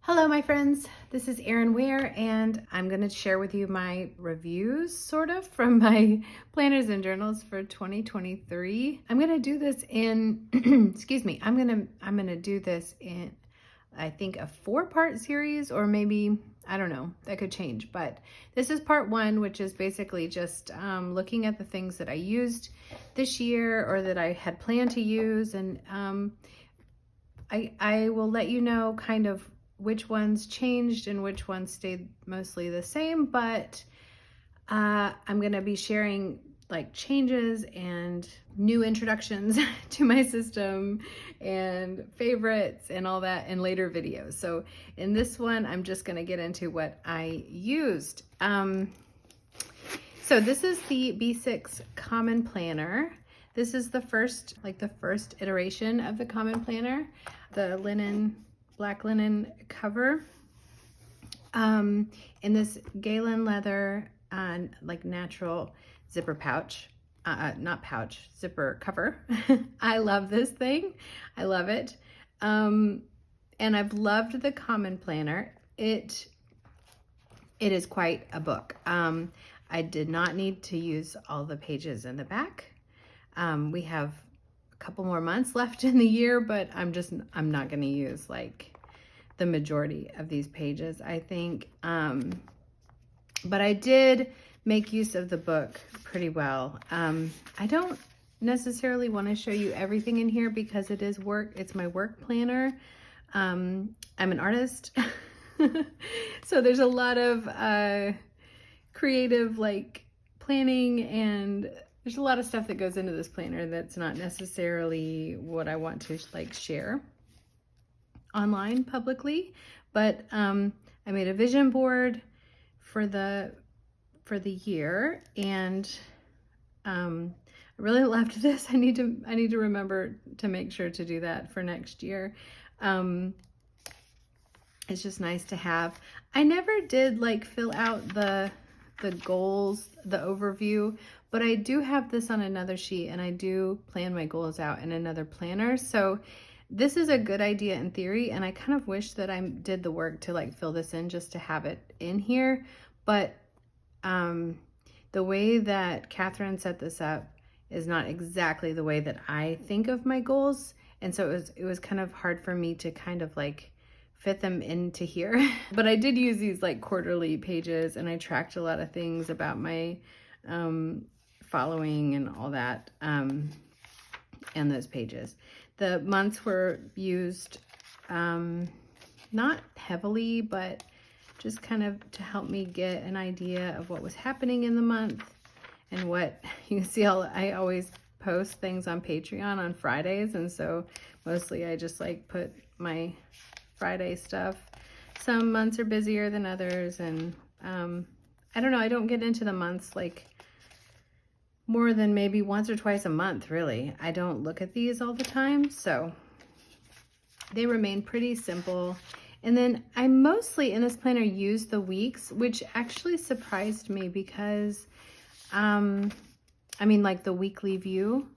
Hello, my friends. This is Erin Ware, and I'm going to share with you my reviews, sort of, from my planners and journals for 2023. I'm going to do this in, excuse me, I'm going to do this in, I think, a 4-part series, or maybe, I don't know, that could change. But this is part 1, which is basically just looking at the things that I used this year or that I had planned to use, and I will let you know kind of which ones changed and which ones stayed mostly the same, but I'm gonna be sharing like changes and new introductions to my system and favorites and all that in later videos. So in this one, I'm just gonna get into what I used. So this is the B6 Common Planner. This is the first iteration of the Common Planner, the black linen cover, in this Galen Leather natural zipper pouch, zipper cover. I love this thing. I love it. And I've loved the Common Planner. It is quite a book. I did not need to use all the pages in the back. We have a couple more months left in the year, but I'm not going to use like the majority of these pages, I think. But I did make use of the book pretty well. I don't necessarily want to show you everything in here because it is work. It's my work planner. I'm an artist. So there's a lot of creative planning, and there's a lot of stuff that goes into this planner that's not necessarily what I want to share online publicly. But I made a vision board for the year, and I really loved this. I need to remember to make sure to do that for next year. It's just nice to have. I never did fill out the goals, the overview, but I do have this on another sheet, and I do plan my goals out in another planner. So this is a good idea in theory, and I kind of wish that I did the work to fill this in just to have it in here. But the way that Catherine set this up is not exactly the way that I think of my goals, and so it was kind of hard for me to kind of fit them into here. But I did use these quarterly pages, and I tracked a lot of things about my following and all that in those pages. The months were used not heavily, but just kind of to help me get an idea of what was happening in the month. And what you can see, I always post things on Patreon on Fridays, and so mostly I just put my Friday stuff. Some months are busier than others, and I don't know, I don't get into the months more than maybe once or twice a month, really. I don't look at these all the time, so they remain pretty simple. And then I mostly in this planner use the weeks, which actually surprised me because the weekly view,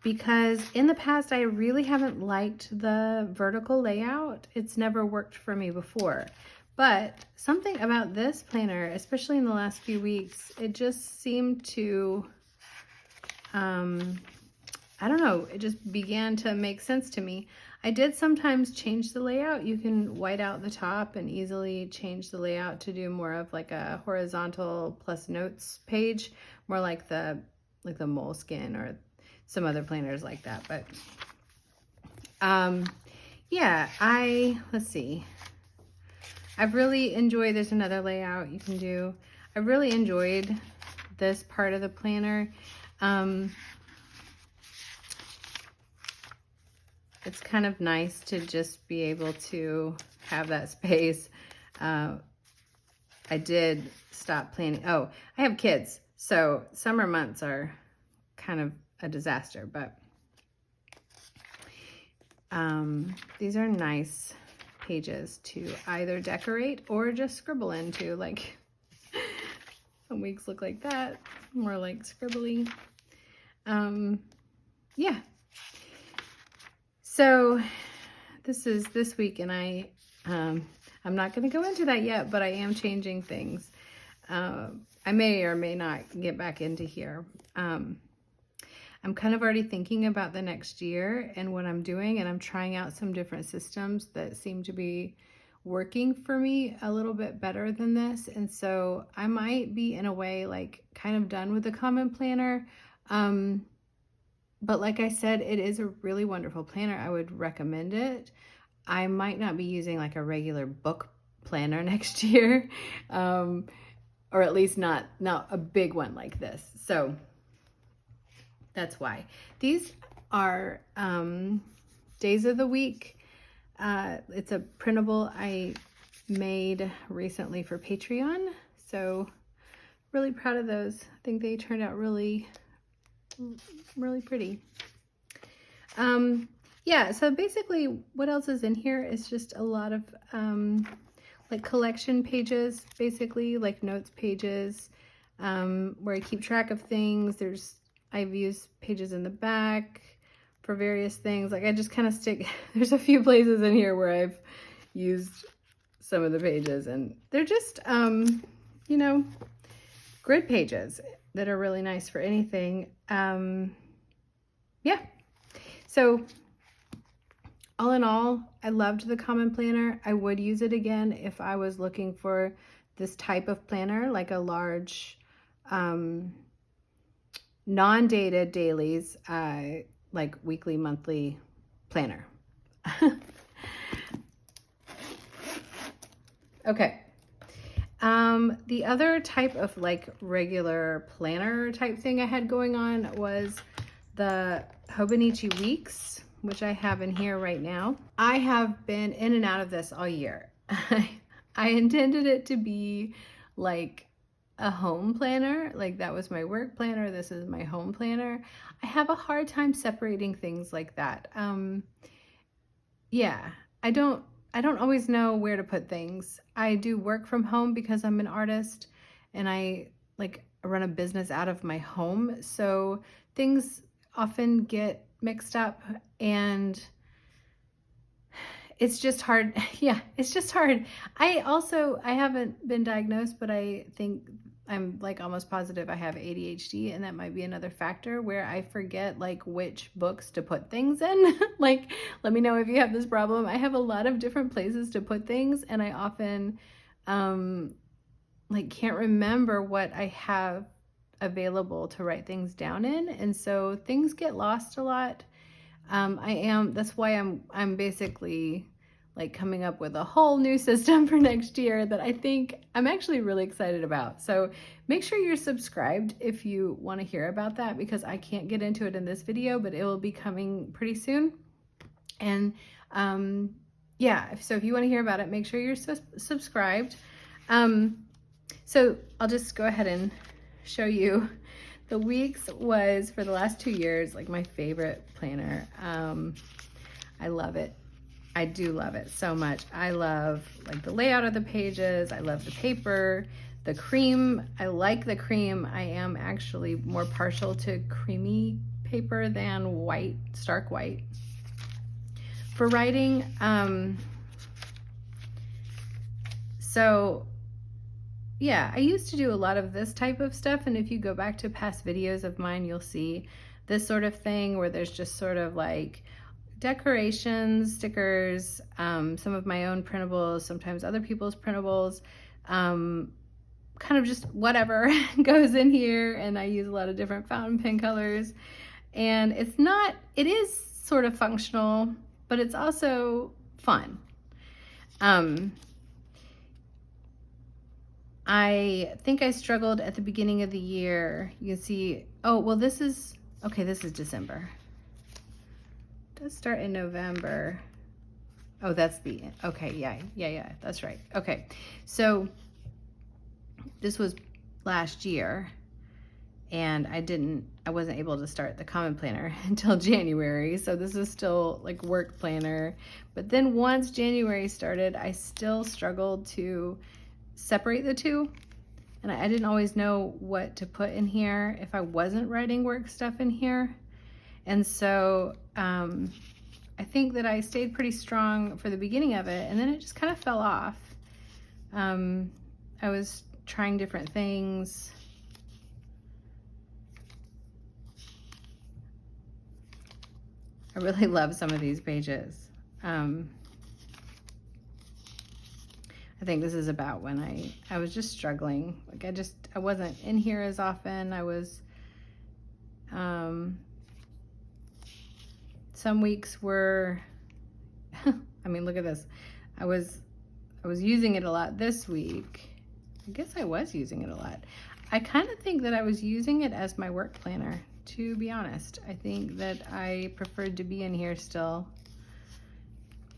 because in the past I really haven't liked the vertical layout. It's never worked for me before. But something about this planner, especially in the last few weeks, it just seemed to, I don't know, it just began to make sense to me. I did sometimes change the layout. You can white out the top and easily change the layout to do more of a horizontal plus notes page, more like the Moleskin or some other planners like that. But yeah, let's see. I've really enjoyed, there's another layout you can do. I really enjoyed this part of the planner. It's kind of nice to just be able to have that space. I did stop planning. Oh, I have kids, so summer months are kind of a disaster, but these are nice pages to either decorate or just scribble into. Some weeks look like that, more scribbly. Yeah. So this is this week, and I I'm not going to go into that yet, but I am changing things. I may or may not get back into here. I'm kind of already thinking about the next year and what I'm doing, and I'm trying out some different systems that seem to be working for me a little bit better than this. And so I might be, in a way, like kind of done with the Common Planner. But like I said, it is a really wonderful planner. I would recommend it. I might not be using like a regular book planner next year, or at least not a big one like this. So that's why. These are days of the week. It's a printable I made recently for Patreon. So really proud of those. I think they turned out really pretty. Yeah, so basically what else is in here is just a lot of like collection pages, basically like notes pages, where I keep track of things. I've used pages in the back for various things. Like I just kind of there's a few places in here where I've used some of the pages, and they're just, you know, grid pages that are really nice for anything. Yeah. So all in all, I loved the Common Planner. I would use it again if I was looking for this type of planner, like a large, non-dated dailies, like weekly, monthly planner. Okay. The other type of like regular planner type thing I had going on was the Hobonichi Weeks, which I have in here right now. I have been in and out of this all year. I intended it to be like a home planner, like that was my work planner, this is my home planner. I have a hard time separating things like that. Yeah, I don't always know where to put things. I do work from home because I'm an artist, and I run a business out of my home, so things often get mixed up, and it's just hard. Yeah, it's just hard. I haven't been diagnosed, but I think I'm like almost positive I have ADHD, and that might be another factor where I forget like which books to put things in. Like, let me know if you have this problem. I have a lot of different places to put things, and I often like can't remember what I have available to write things down in, and so things get lost a lot. That's why I'm basically like coming up with a whole new system for next year that I think I'm actually really excited about. So make sure you're subscribed if you want to hear about that, because I can't get into it in this video, but it will be coming pretty soon. And yeah, so if you want to hear about it, make sure you're subscribed. So I'll just go ahead and show you. The Weeks was, for the last 2 years, like my favorite planner. I love it. I do love it so much. I love like the layout of the pages. I love the paper, the cream. I like the cream. I am actually more partial to creamy paper than white, stark white. For writing, so yeah, I used to do a lot of this type of stuff, and if you go back to past videos of mine, you'll see this sort of thing where there's just sort of like decorations, stickers, some of my own printables, sometimes other people's printables, kind of just whatever goes in here, and I use a lot of different fountain pen colors, and it is sort of functional, but it's also fun. I think I struggled at the beginning of the year. You can see, oh, well, this is December. It does start in November. Oh, okay, yeah, that's right. Okay, so this was last year, and I wasn't able to start the Common Planner until January, so this is still like work planner. But then once January started, I still struggled to separate the two, and I didn't always know what to put in here if I wasn't writing work stuff in here. And so I I think that I stayed pretty strong for the beginning of it, and then it just kind of fell off. I was trying different things. I really love some of these pages. I think this is about when I was just struggling. Like I wasn't in here as often. I was, some weeks were, I mean, look at this. I was using it a lot this week. I guess I was using it a lot. I kind of think that I was using it as my work planner, to be honest. I think that I preferred to be in here still.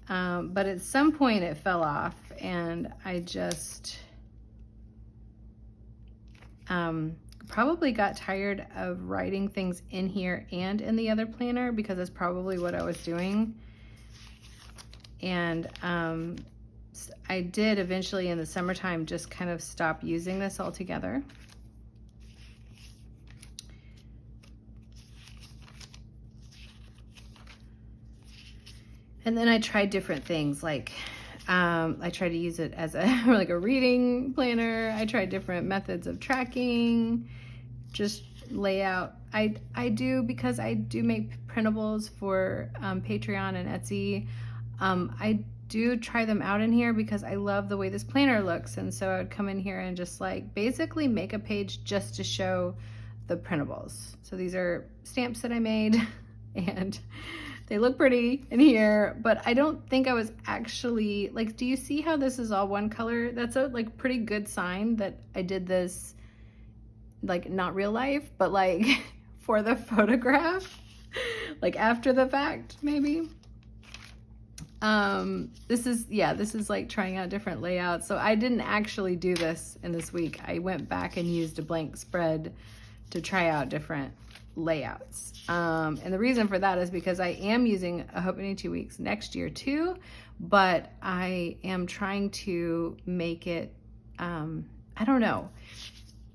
But at some point it fell off, and I just probably got tired of writing things in here and in the other planner, because that's probably what I was doing. And I did eventually in the summertime just kind of stop using this altogether. And then I tried different things, like I tried to use it as a like a reading planner. I tried different methods of tracking, just layout. I do, because I do make printables for Patreon and Etsy. I do try them out in here because I love the way this planner looks, and so I would come in here and just like basically make a page just to show the printables. So these are stamps that I made, and they look pretty in here, but I don't think I was actually, like, do you see how this is all one color? That's a like pretty good sign that I did this, like, not real life, but like for the photograph, like after the fact, maybe. This is like trying out different layouts. So I didn't actually do this in this week. I went back and used a blank spread to try out different layouts. And the reason for that is because I am using a Hobonichi Weeks next year too, but I am trying to make it, I don't know.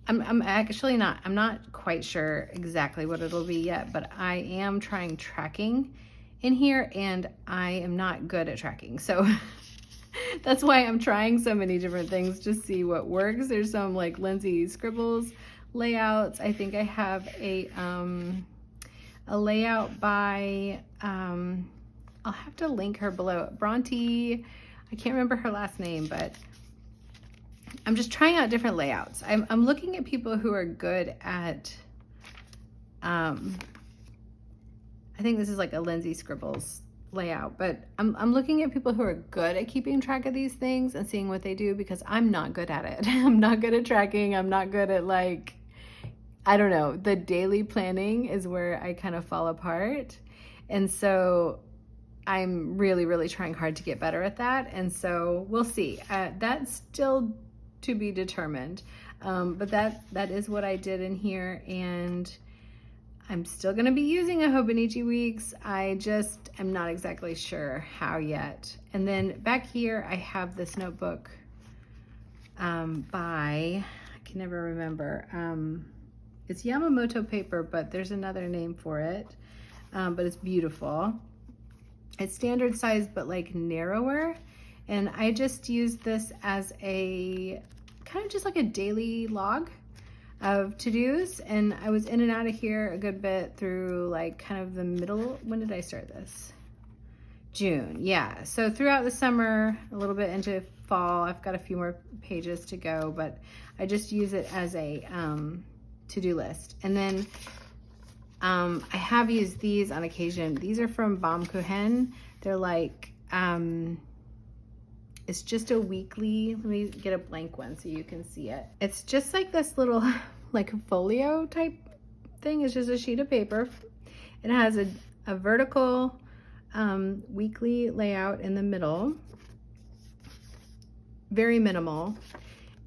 I'm actually not, I'm not quite sure exactly what it'll be yet, but I am trying tracking in here, and I am not good at tracking. So that's why I'm trying so many different things to see what works. There's some like Lindsay Scribbles layouts. I think I have a layout by, I'll have to link her below. Bronte, I can't remember her last name, but I'm just trying out different layouts. I'm looking at people who are good at, I think this is like a Lindsay Scribbles layout, but I'm looking at people who are good at keeping track of these things and seeing what they do, because I'm not good at it. I'm not good at tracking. I'm not good at, like, I don't know, the daily planning is where I kind of fall apart. And so I'm really, really trying hard to get better at that. And so we'll see. That's still to be determined. But that is what I did in here, and I'm still going to be using a Hobonichi Weeks. I just am not exactly sure how yet. And then back here, I have this notebook by, I can never remember. It's Yamamoto paper, but there's another name for it. But it's beautiful. It's standard size, but like narrower. And I just use this as a kind of just like a daily log of to-dos, and I was in and out of here a good bit through like kind of the middle. When did I start this? June, yeah. So throughout the summer, a little bit into fall, I've got a few more pages to go, but I just use it as a to-do list. And then I have used these on occasion. These are from Baum-Kuchen. They're like, it's just a weekly, let me get a blank one so you can see it. It's just like this little like folio type thing. It's just a sheet of paper. It has a vertical weekly layout in the middle, very minimal.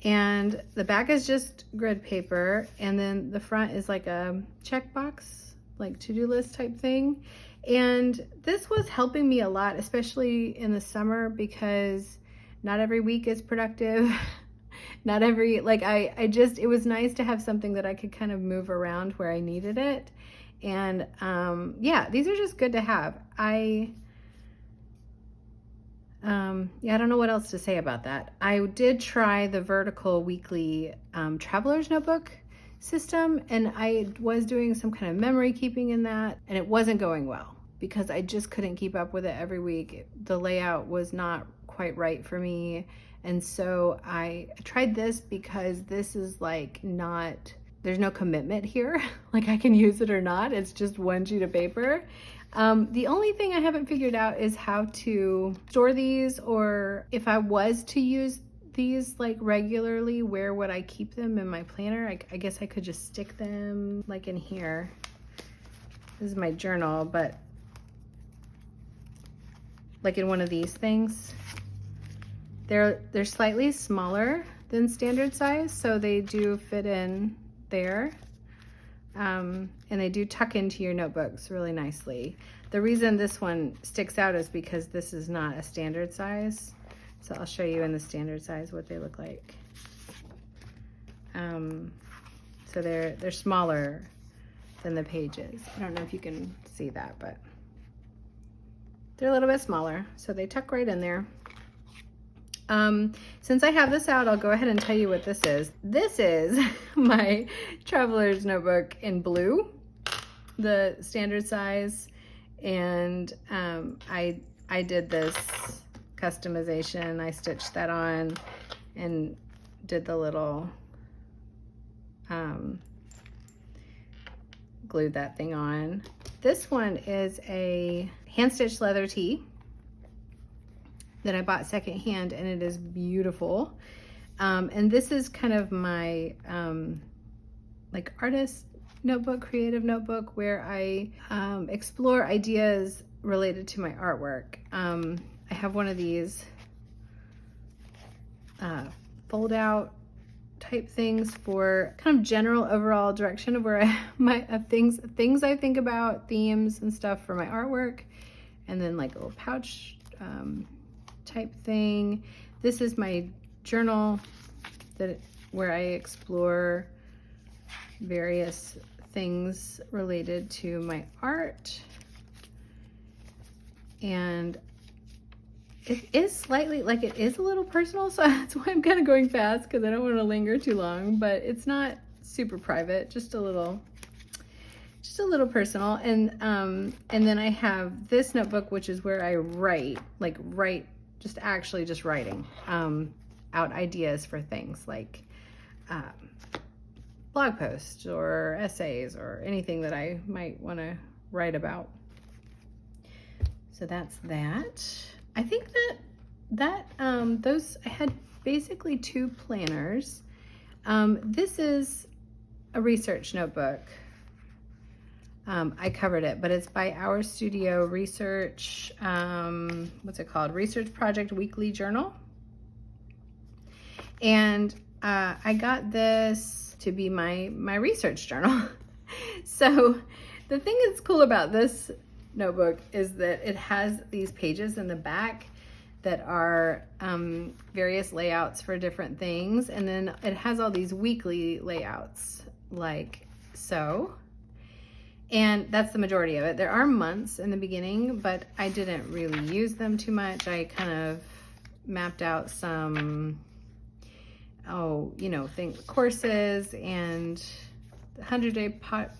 And the back is just grid paper. And then the front is like a checkbox, like to-do list type thing. And this was helping me a lot, especially in the summer, because not every week is productive. Not every, like it was nice to have something that I could kind of move around where I needed it. And yeah, these are just good to have. I Yeah, I don't know what else to say about that. I did try the vertical weekly traveler's notebook system, and I was doing some kind of memory keeping in that, and it wasn't going well because I just couldn't keep up with it every week. The layout was not quite right for me. And so I tried this because this is like not, there's no commitment here. Like I can use it or not. It's just one sheet of paper. The only thing I haven't figured out is how to store these, or if I was to use these like regularly, where would I keep them in my planner? I guess I could just stick them like in here. This is my journal, but like in one of these things. They're slightly smaller than standard size, so they do fit in there. And they do tuck into your notebooks really nicely. The reason this one sticks out is because this is not a standard size. So I'll show you in the standard size what they look like. So they're smaller than the pages. I don't know if you can see that, but they're a little bit smaller. So they tuck right in there. Since I have this out, I'll go ahead and tell you what this is. This is my traveler's notebook in blue, the standard size. And I did this customization. I stitched that on and did the little, glued that thing on. This one is a hand-stitched leather tee that I bought secondhand, and it is beautiful. And this is kind of my like artist notebook, creative notebook, where I explore ideas related to my artwork. I have one of these fold out type things for kind of general overall direction of where things I think about, themes and stuff for my artwork, and then like a little pouch type thing. This is my journal where I explore various things related to my art. And it is slightly, like it is a little personal, so that's why I'm kind of going fast, because I don't want to linger too long, but it's not super private, just a little personal. And then I have this notebook, which is where I write, just writing out ideas for things like blog posts or essays or anything that I might want to write about. So that's that. I think that I had basically two planners. This is a research notebook. I covered it, but it's by Our Studio Research, what's it called? Research Project Weekly Journal. And I got this to be my research journal. So the thing that's cool about this notebook is that it has these pages in the back that are various layouts for different things. And then it has all these weekly layouts like so. And that's the majority of it. There are months in the beginning, but I didn't really use them too much. I kind of mapped out some, courses and the 100-day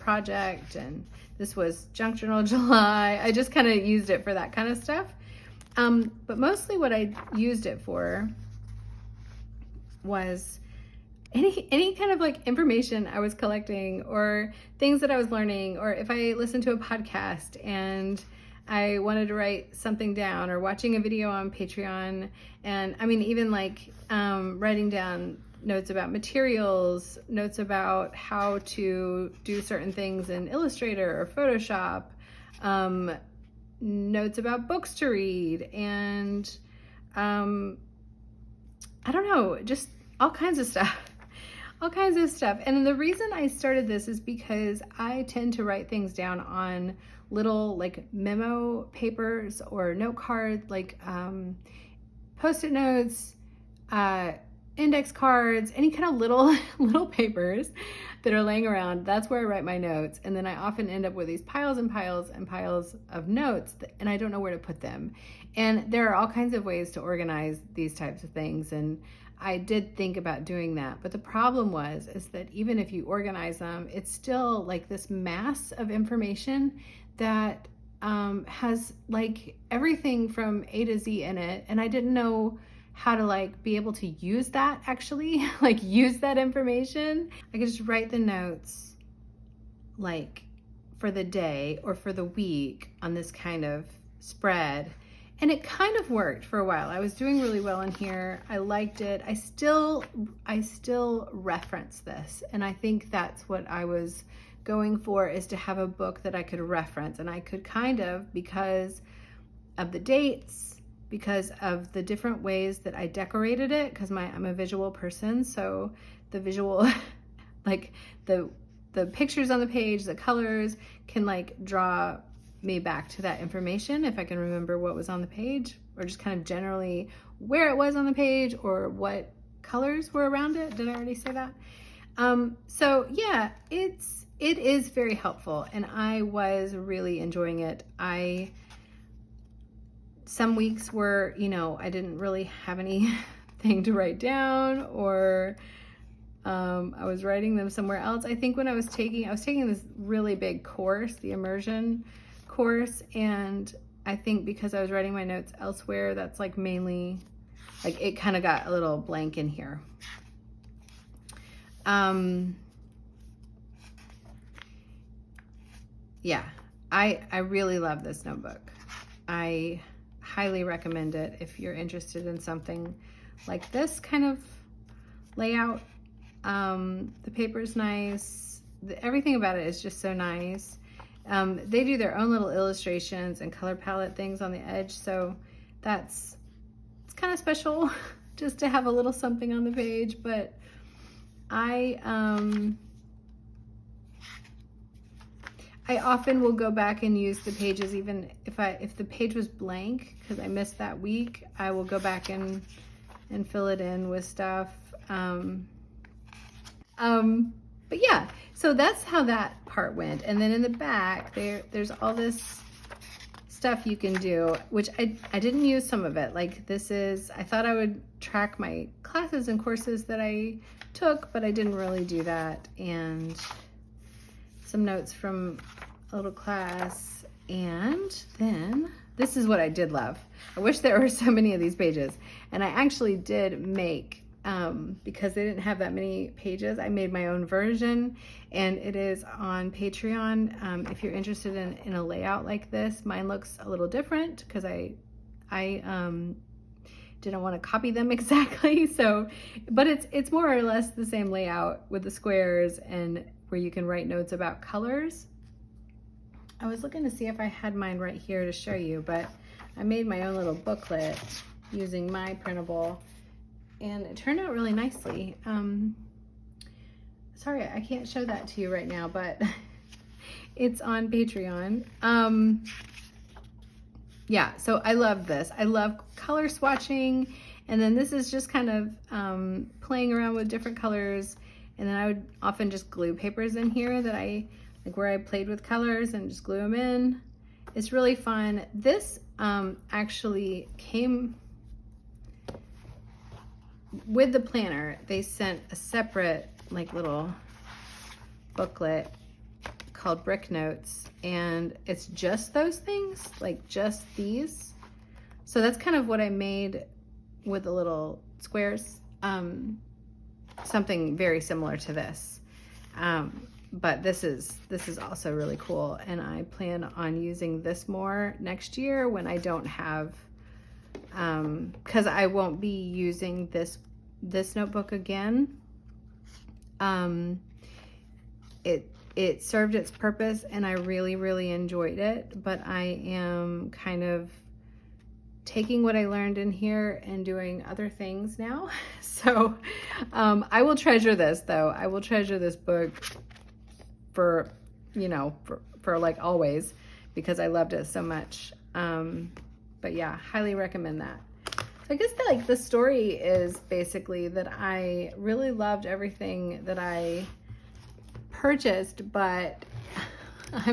project, and this was Junk Journal July. I just kind of used it for that kind of stuff. But mostly what I used it for was any kind of like information I was collecting, or things that I was learning, or if I listened to a podcast and I wanted to write something down, or watching a video on Patreon. And I mean, even like writing down notes about materials, notes about how to do certain things in Illustrator or Photoshop, notes about books to read, and I don't know, just all kinds of stuff. And the reason I started this is because I tend to write things down on little like memo papers or note cards, like Post-it notes, index cards, any kind of little papers. that are laying around. That's where I write my notes. And then I often end up with these piles and piles and piles of notes, and I don't know where to put them. And there are all kinds of ways to organize these types of things. And I did think about doing that. But the problem is that even if you organize them, it's still like this mass of information that has like everything from A to Z in it. And I didn't know how to like be able to use that actually, like use that information. I could just write the notes like for the day or for the week on this kind of spread. And it kind of worked for a while. I was doing really well in here. I liked it. I still reference this. And I think that's what I was going for, is to have a book that I could reference. And I could kind of, because of the dates, because of the different ways that I decorated it, because I'm a visual person. So the visual, like the pictures on the page, the colors can like draw me back to that information if I can remember what was on the page, or just kind of generally where it was on the page or what colors were around it. Did I already say that? So yeah, it is very helpful, and I was really enjoying it. Some weeks were, I didn't really have anything to write down, or I was writing them somewhere else. I think when I was taking this really big course, the immersion course, and I think because I was writing my notes elsewhere, that's like mainly, like it kind of got a little blank in here. Yeah, I really love this notebook. I highly recommend it if you're interested in something like this kind of layout. The paper's nice. Everything about it is just so nice. They do their own little illustrations and color palette things on the edge, so it's kind of special just to have a little something on the page. But I often will go back and use the pages, even if the page was blank because I missed that week. I will go back and fill it in with stuff. But yeah, so that's how that part went. And then in the back there's all this stuff you can do, which I didn't use some of it. Like I thought I would track my classes and courses that I took, but I didn't really do that. And some notes from a little class. And then this is what I did love. I wish there were so many of these pages. And I actually did make, because they didn't have that many pages, I made my own version, and it is on Patreon. If you're interested in a layout like this, mine looks a little different because I didn't want to copy them exactly. So, but it's more or less the same layout with the squares and where you can write notes about colors. I was looking to see if I had mine right here to show you, but I made my own little booklet using my printable, and it turned out really nicely. Sorry, I can't show that to you right now, but it's on Patreon. Yeah, so I love this. I love color swatching, and then this is just kind of playing around with different colors, and then I would often just glue papers in here that where I played with colors and just glue them in. It's really fun. This actually came with the planner. They sent a separate little booklet called Brick Notes, and it's just those things, like just these. So that's kind of what I made with the little squares. Something very similar to this. But this is also really cool, and I plan on using this more next year when I don't have, because I won't be using this notebook again. It served its purpose, and I really enjoyed it, but I am kind of taking what I learned in here and doing other things now. So I will treasure this, though. I will treasure this book for like always, because I loved it so much. But yeah, highly recommend that. So I guess the story is basically that I really loved everything that I purchased, but I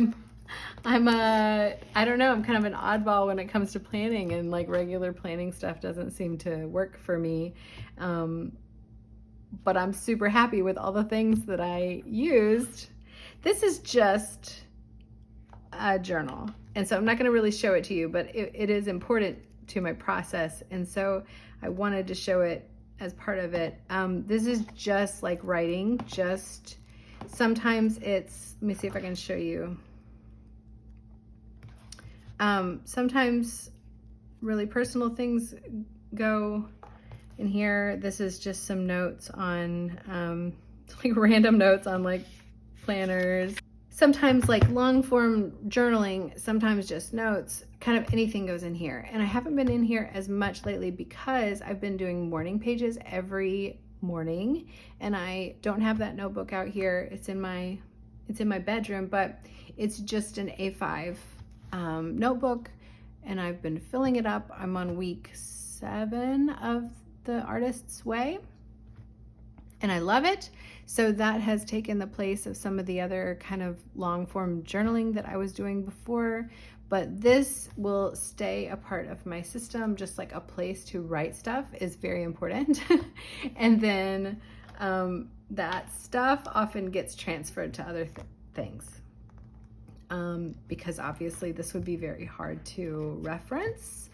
don't know, I'm kind of an oddball when it comes to planning, and like regular planning stuff doesn't seem to work for me. But I'm super happy with all the things that I used. This is just a journal, and so I'm not going to really show it to you, but it is important to my process, and so I wanted to show it as part of it. This is just like writing, just sometimes it's, let me see if I can show you. Sometimes really personal things go in here. This is just some notes on like random notes on like planners. Sometimes like long form journaling, sometimes just notes, kind of anything goes in here. And I haven't been in here as much lately because I've been doing morning pages every morning, and I don't have that notebook out here. It's in my bedroom, but it's just an A5 notebook, and I've been filling it up. I'm on week 7 of the Artist's Way, and I love it. So that has taken the place of some of the other kind of long form journaling that I was doing before, but this will stay a part of my system. Just like a place to write stuff is very important. And then that stuff often gets transferred to other things. Because obviously this would be very hard to reference.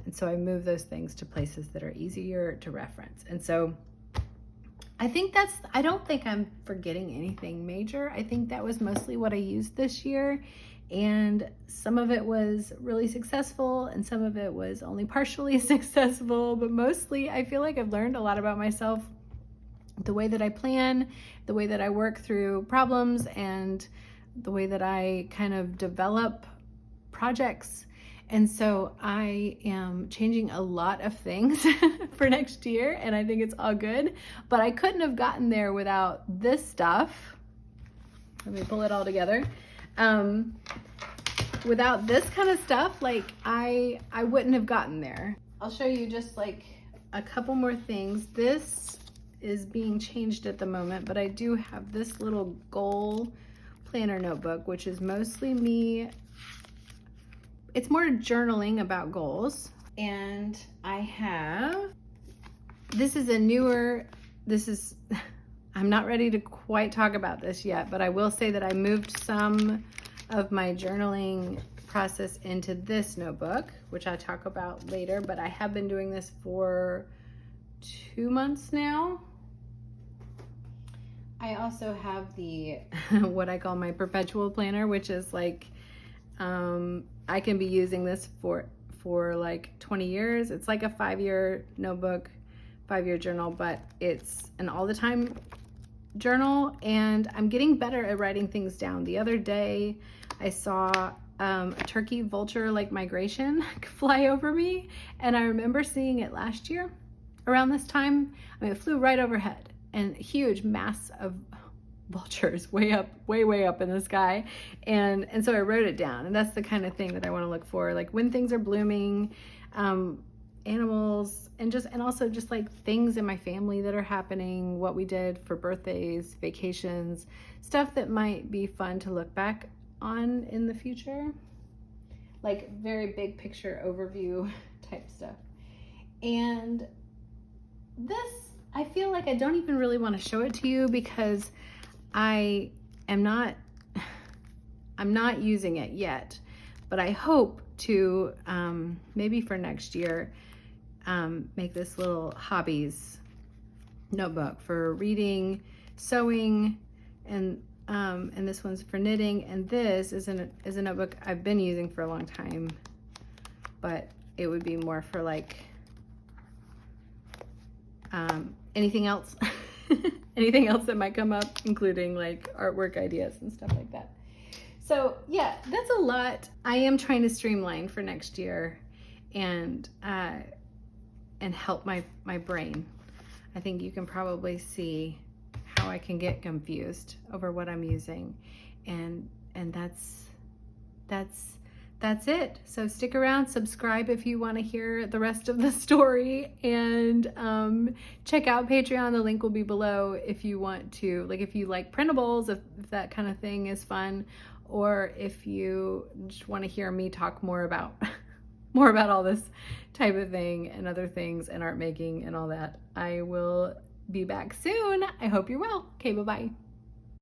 And so I move those things to places that are easier to reference. And so I don't think I'm forgetting anything major. I think that was mostly what I used this year. And some of it was really successful and some of it was only partially successful, but mostly I feel like I've learned a lot about myself, the way that I plan, the way that I work through problems, and the way that I kind of develop projects. And so I am changing a lot of things for next year, and I think it's all good, but I couldn't have gotten there without this stuff. Let me pull it all together. Without this kind of stuff, like I wouldn't have gotten there. I'll show you just like a couple more things. This is being changed at the moment, but I do have this little goal planner notebook, which is mostly me. It's more journaling about goals. And I have, this is a newer, I'm not ready to quite talk about this yet, but I will say that I moved some of my journaling process into this notebook, which I'll talk about later, but I have been doing this for 2 months now. I also have the, what I call my perpetual planner, which is like, I can be using this for like 20 years. It's like a 5-year notebook, 5-year journal, but it's an all the time journal, and I'm getting better at writing things down. The other day I saw a turkey vulture like migration fly over me, and I remember seeing it last year around this time. I mean, it flew right overhead, and a huge mass of vultures way up in the sky, and so I wrote it down. And that's the kind of thing that I want to look for, like when things are blooming, animals, and also just like things in my family that are happening, what we did for birthdays, vacations, stuff that might be fun to look back on in the future, like very big picture overview type stuff. And this, I feel like I don't even really want to show it to you because I'm not using it yet, but I hope to maybe for next year make this little hobbies notebook for reading, sewing, and this one's for knitting, and this is a notebook I've been using for a long time, but it would be more for like anything else. Anything else that might come up, including like artwork ideas and stuff like that. So yeah, that's a lot. I am trying to streamline for next year and help my brain. I think you can probably see how I can get confused over what I'm using, and that's that's it. So stick around, subscribe if you want to hear the rest of the story, and check out Patreon. The link will be below if you want to, like, if you like printables, if that kind of thing is fun, or if you just want to hear me talk more about all this type of thing and other things and art making and all that. I will be back soon. I hope you're well. Okay, bye-bye.